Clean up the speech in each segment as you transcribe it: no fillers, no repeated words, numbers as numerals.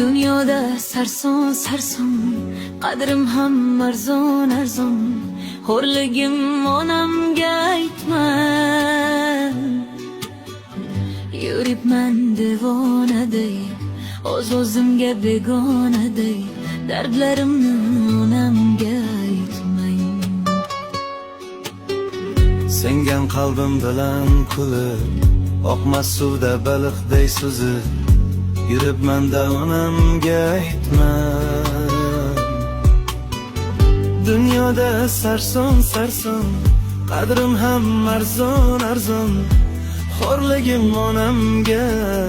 Dunyoda sarson sarson, qadrim ham arzon arzon. Xo'rligim onamga aytma, yuribman devonaday, o'z-o'zimga begonaday. Dardlarimni onamga aytmang. Sengan qalbim bilan kulib, oqmas suvda baliqday suzib, yuribman-da onamga aytman. Dunyoda sarson sarson, qadrim ham arzon arzon. Xo'rligim onamga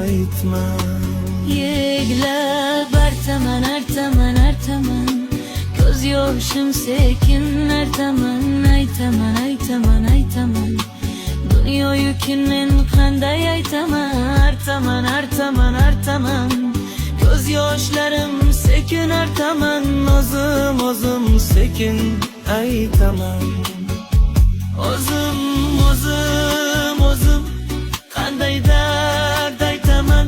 aytman. Yeglab artaman artaman artaman, ko'z yoshim sekin artaman. Aytaman aytaman aytaman, dunyo yukinin qanday aytaman. Artaman artaman artaman, ko'z yoshlarim sekin artaman. O'zim o'zim sekin aytaman. O'zim o'zim o'zim qanday dard aytaman.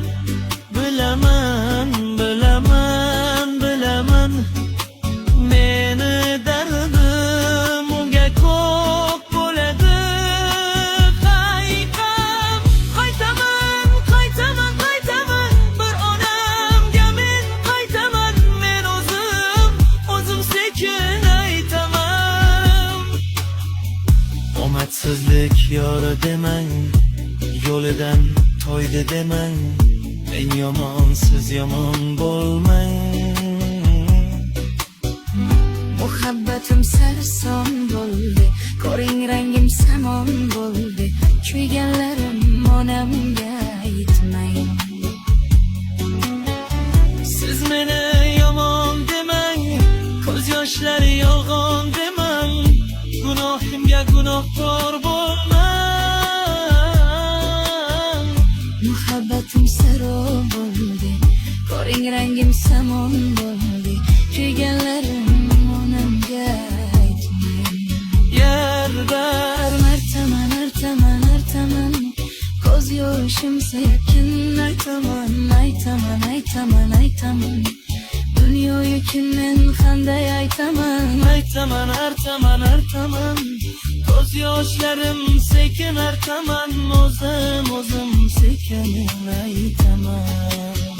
Bilaman bilaman bilaman, meni dardim unga ko'p bo'ladi. Qaytaman qaytaman qaytaman, bir onamga men qaytaman. Men o'zim o'zim sekin aytaman. Omadsizlik yori demang, yo'lidan toydi demang. Men yomon, siz yomon bo'lmang. Muhabbatim sarson bo'ldi, ko'ring rangim samon bo'ldi. Kuyganlarim onamga aytmang. Siz meni yomon demang, ko'z yoshlari yolg'on demang. Gunohimga gunohkor bo'lmang. Muhabbatim saro bo'ldi, ko'ring rangim samon bo'ldi. Kuyganlarim onamga aytmang. Yarbar Artaman artaman artaman, ko'z yoshim sekin aytaman. Aytaman aytaman aytaman, dunyo yukinin qanday aytaman. aytaman artaman artaman, ko'z yoshlarim sekin artaman. O'zim o'zim sekin aytaman.